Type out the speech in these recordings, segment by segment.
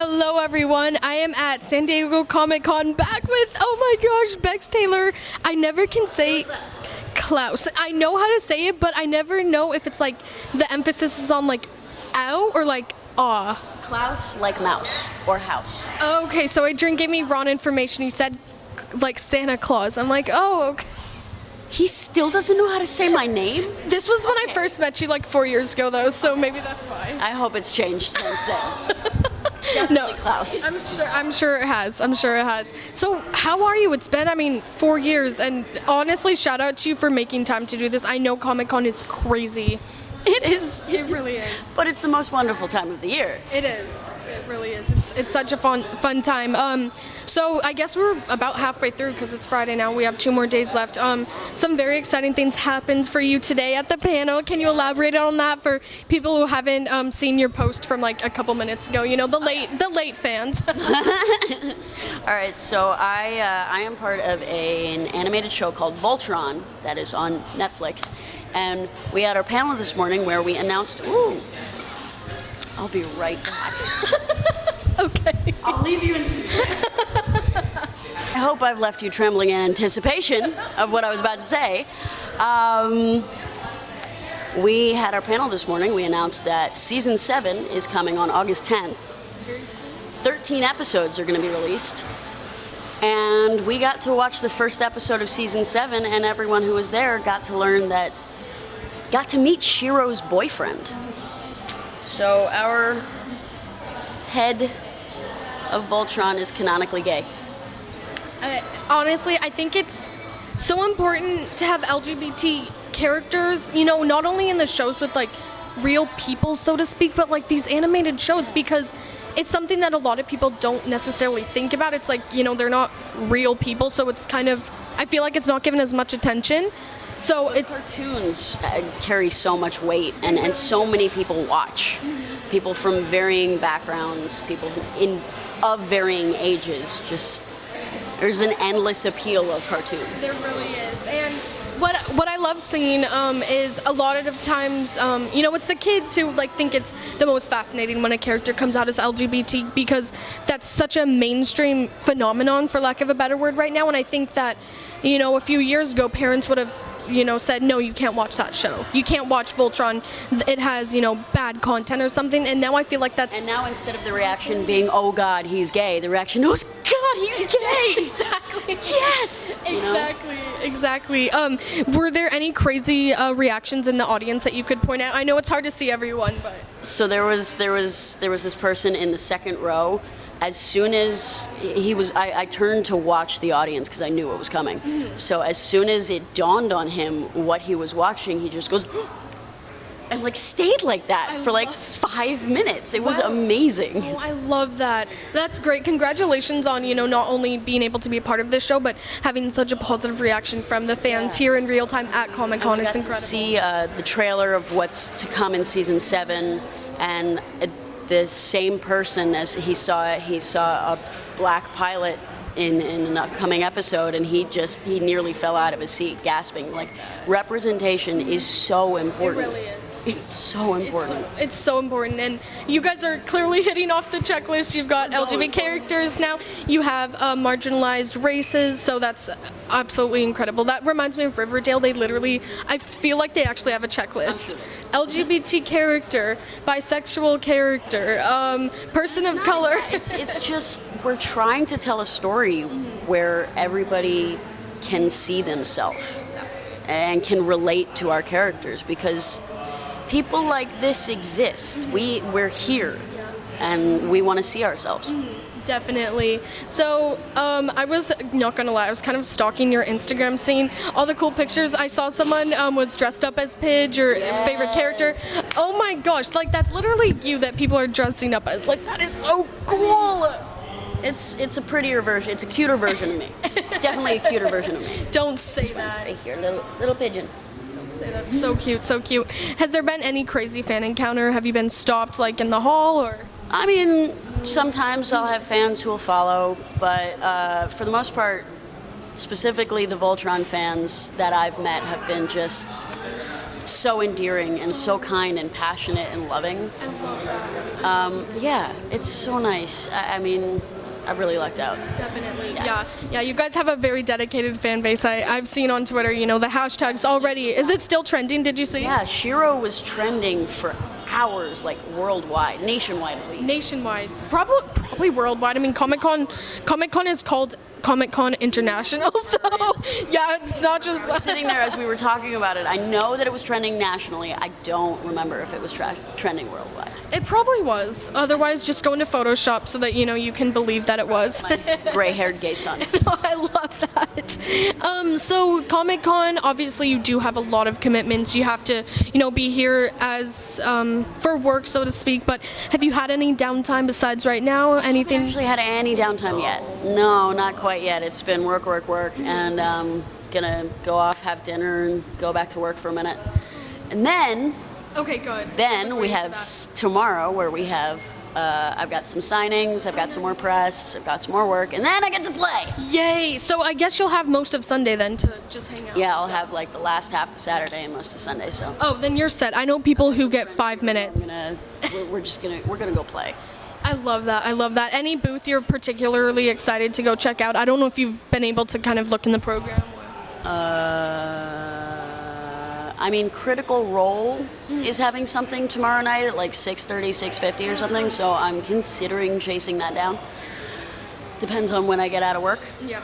Hello everyone, I am at San Diego Comic-Con back with, oh my gosh, Bex Taylor. I never can say Klaus. I know how to say it, but I never know if it's like the emphasis is on like ow or like ah. Klaus like mouse or house. Okay, so Adrian gave me wrong information. He said like Santa Claus. I'm like, oh, okay. He still doesn't know how to say my name? This was when I first met you like 4 years ago though, so maybe that's why. I hope it's changed since then. No, Klaus. I'm sure it has. So how are you? It's been, 4 years, and honestly, shout out to you for making time to do this. I know Comic-Con is crazy. It is. It really is. But it's the most wonderful time of the year. It is. It really is. It's such a fun time. So I guess we're about halfway through because it's Friday now. We have 2 more days left. Some very exciting things happened for you today at the panel. Can you elaborate on that for people who haven't seen your post from like a couple minutes ago? You know, the late fans. All right, so I am part of an animated show called Voltron that is on Netflix. And we had our panel this morning where we announced, I'll be right back. Okay. I'll leave you in suspense. I hope I've left you trembling in anticipation of what I was about to say. We had our panel this morning. We announced that season 7 is coming on August 10th. 13 episodes are going to be released. And we got to watch the first episode of season 7, and everyone who was there got to meet Shiro's boyfriend. So our head of Voltron is canonically gay. Honestly, I think it's so important to have LGBT characters, you know, not only in the shows with like real people, so to speak, but like these animated shows, because it's something that a lot of people don't necessarily think about. It's like, you know, they're not real people, so it's kind of, I feel like it's not given as much attention. So cartoons carry so much weight, and so many people watch. People from varying backgrounds, people of varying ages. Just there's an endless appeal of cartoon. There really is, and what I love seeing is a lot of times, you know, it's the kids who like think it's the most fascinating when a character comes out as LGBT, because that's such a mainstream phenomenon, for lack of a better word, right now. And I think that, you know, a few years ago, parents would have, you know, said, no, you can't watch that show. You can't watch Voltron. It has, you know, bad content or something. And now I feel like that's... And now instead of the reaction being, oh God, he's gay, the reaction, oh God, he's gay! Exactly. Yes! Exactly. Were there any crazy reactions in the audience that you could point out? I know it's hard to see everyone, but... So there was this person in the second row. As soon as I turned to watch the audience because I knew it was coming. So as soon as it dawned on him what he was watching, he just goes, and like stayed like that for like 5 minutes. It was amazing. Oh, I love that. That's great. Congratulations on, you know, not only being able to be a part of this show, but having such a positive reaction from the fans here in real time at Comic-Con. It's incredible. To see the trailer of what's to come in season 7, and the same person, as he saw a black pilot in an upcoming episode, and he nearly fell out of his seat gasping. Like, representation is so important. It really is. It's so important. It's so important, and you guys are clearly hitting off the checklist. You've got LGBT characters now. You have marginalized races, so that's absolutely incredible. That reminds me of Riverdale. They literally, I feel like they actually have a checklist. LGBT character, bisexual character, person of color. It's just, we're trying to tell a story where everybody can see themselves and can relate to our characters, because people like this exist. We're here, and we want to see ourselves. Definitely. So I was not gonna lie, I was kind of stalking your Instagram, seeing all the cool pictures. I saw someone was dressed up as Pidge, or his favorite character. Oh my gosh, like that's literally you that people are dressing up as. Like, that is so cool. It's a prettier version. It's a cuter version of me. It's definitely a cuter version of me. Don't say that. Right here, little pigeon. Don't say that. So cute, so cute. Has there been any crazy fan encounter? Have you been stopped like in the hall, or? I mean, sometimes I'll have fans who will follow, but for the most part, specifically the Voltron fans that I've met have been just so endearing and so kind and passionate and loving. I love that. Yeah, it's so nice. I mean, I really lucked out. Definitely, yeah. You guys have a very dedicated fan base. I've seen on Twitter, the hashtags already. Is it still trending? Did you see? Yeah, Shiro was trending for hours, like worldwide, nationwide at least. Nationwide, probably worldwide. I mean, Comic-Con is called Comic-Con International, so yeah, it's not just. I was sitting there as we were talking about it. I know that it was trending nationally. I don't remember if it was trending worldwide. It probably was. Otherwise, just go into Photoshop so that you can believe that it was. My gray-haired gay son. I love that. So Comic-Con, obviously, you do have a lot of commitments. You have to, be here as for work, so to speak. But have you had any downtime besides right now? Anything? I haven't actually had any downtime yet. No, not quite yet. It's been work, and gonna go off, have dinner, and go back to work for a minute, and then. Okay, good. Then we have tomorrow, where we have. I've got some signings, I've got some more press, I've got some more work, and then I get to play. Yay! So I guess you'll have most of Sunday then to just hang out. Yeah, I'll have like the last half of Saturday and most of Sunday. So. Oh, then you're set. I know people who get 5 minutes. We're gonna go play. I love that. Any booth you're particularly excited to go check out? I don't know if you've been able to kind of look in the program. I mean, Critical Role is having something tomorrow night at like 6:30, 6:50 or something, so I'm considering chasing that down. Depends on when I get out of work. Yeah.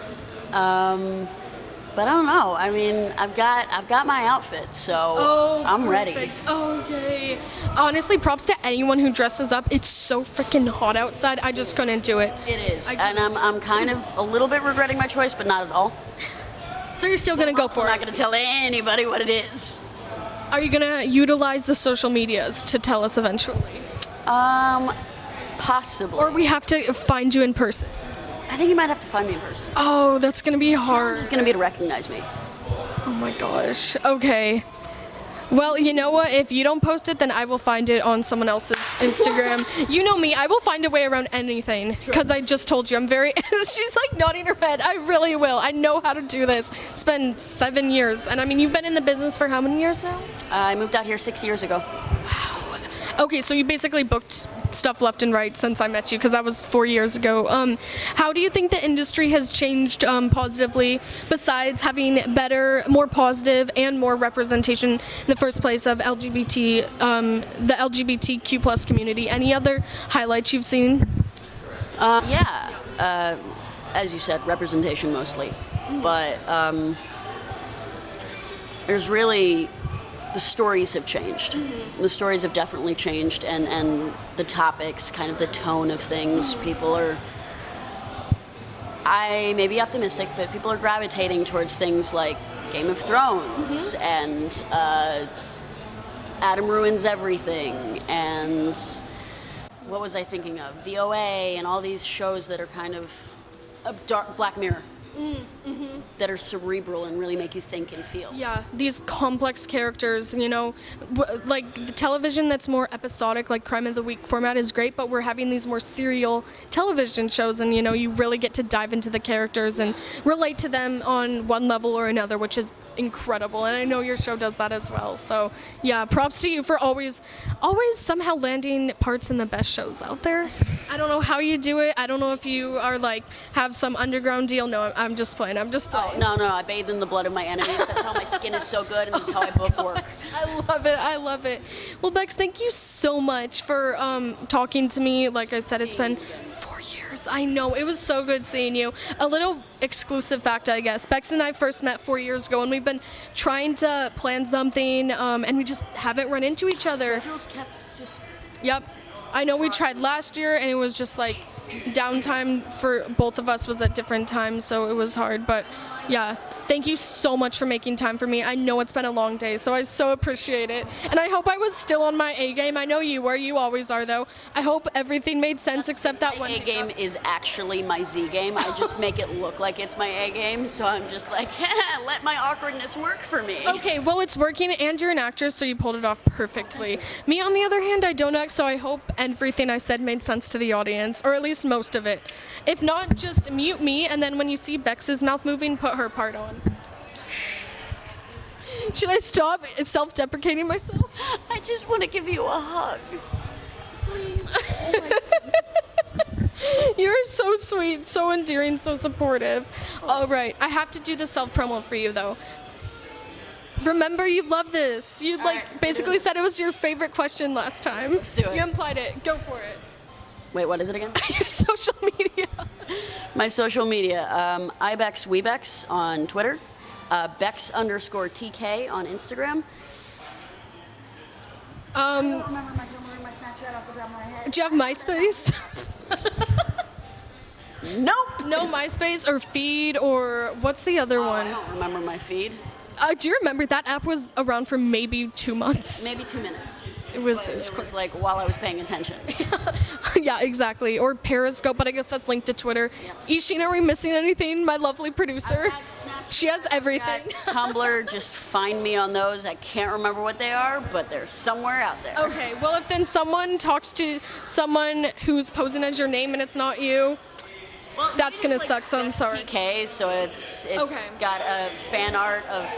But I don't know. I mean, I've got my outfit, so I'm ready. Oh, yay. Honestly, props to anyone who dresses up. It's so freaking hot outside. I just couldn't do it. It is. And I'm kind of a little bit regretting my choice, but not at all. So you're still going to go for it? I'm not going to tell anybody what it is. Are you going to utilize the social medias to tell us eventually? Possibly. Or we have to find you in person? I think you might have to find me in person. Oh, that's going to be hard. It's going to be to recognize me. Oh my gosh. Okay. Well, you know what? If you don't post it, then I will find it on someone else's Instagram. You know me. I will find a way around anything. Because I just told you, I'm very... She's like nodding her head. I really will. I know how to do this. It's been 7 years. And I mean, you've been in the business for how many years now? I moved out here 6 years ago. Wow. Okay, so you basically booked stuff left and right since I met you, because that was 4 years ago. How do you think the industry has changed positively, besides having better, more positive, and more representation in the first place of LGBT, the LGBTQ plus community? Any other highlights you've seen? As you said, representation mostly, but there's really. The stories have changed. The stories have definitely changed, and the topics, kind of the tone of things. People are, I may be optimistic, but people are gravitating towards things like Game of Thrones and Adam Ruins Everything, and what was I thinking of? The OA and all these shows that are kind of dark, Black Mirror. That are cerebral and really make you think and feel. Yeah, these complex characters, like the television that's more episodic, like Crime of the Week format is great, but we're having these more serial television shows, and you really get to dive into the characters and relate to them on one level or another, which is incredible, and I know your show does that as well. So yeah, props to you for always somehow landing parts in the best shows out there. I don't know how you do it. I don't know if you are like have some underground deal. No, I'm just playing. Oh, no, I bathe in the blood of my enemies. That's how my skin is so good, and that's how I book work. I love it. Well, Bex, thank you so much for talking to me. Like I said, it's been 4 years. I know, it was so good seeing you. A little exclusive fact, I guess. Bex and I first met 4 years ago, and we've been trying to plan something, and we just haven't run into each other. Schedules kept just... Yep. I know we tried last year, and it was just like downtime for both of us was at different times, so it was hard. But yeah, thank you so much for making time for me. I know it's been a long day, so I so appreciate it. And I hope I was still on my A game. I know you were. You always are, though. I hope everything made sense except that one. My A game is actually my Z game. I just make it look like it's my A game, so I'm just like, let my awkwardness work for me. Okay, well, it's working, and you're an actress, so you pulled it off perfectly. Me, on the other hand, I don't act, so I hope everything I said made sense to the audience, or at least most of it. If not, just mute me, and then when you see Bex's mouth moving, put her part on. Should I stop self-deprecating myself? I just want to give you a hug. Please. You're so sweet, so endearing, so supportive. All right, I have to do the self-promo for you, though. Remember, you love this. You basically said it was your favorite question last time. Let's do it. You implied it. Go for it. Wait, what is it again? Your social media. My social media, Ibex Webex on Twitter, Bex_TK on Instagram. I don't remember my Tumblr and my Snapchat off the top of my head. Do you have MySpace? Nope. No MySpace or Feed or what's the other one? I don't remember my feed. Do you remember that app was around for maybe 2 months? Maybe 2 minutes. It was It like while I was paying attention. Yeah, exactly. Or Periscope, but I guess that's linked to Twitter. Yeah. Ishin, are we missing anything? My lovely producer. I've got Snapchat, She has everything. I've got Tumblr, just find me on those. I can't remember what they are, but they're somewhere out there. Okay, well, if then someone talks to someone who's posing as your name and it's not you, Well, that's maybe gonna it's suck, so I'm sorry. TK, so it's Okay. got a fan art of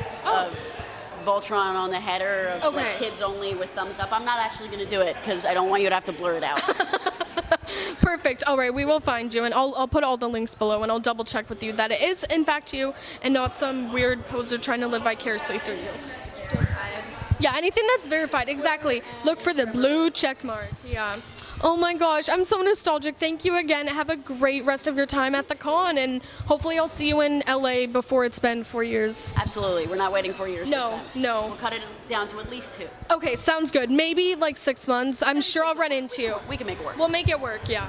Voltron on the header of like Okay. kids only with thumbs up. I'm not actually gonna do it because I don't want you to have to blur it out. Perfect. All right, we will find you, and I'll put all the links below, and I'll double check with you that it is in fact you, and not some weird poser trying to live vicariously through you. Yeah, anything that's verified. Exactly. Look for the blue check mark. Yeah. Oh my gosh, I'm so nostalgic. Thank you again. Have a great rest of your time at the con, and hopefully I'll see you in LA before it's been 4 years. Absolutely, we're not waiting 4 years. No, this time. no. We'll cut it down to at least 2. Okay, sounds good. Maybe like 6 months. I'm sure I'll run into you. We can make it work. We'll make it work, yeah.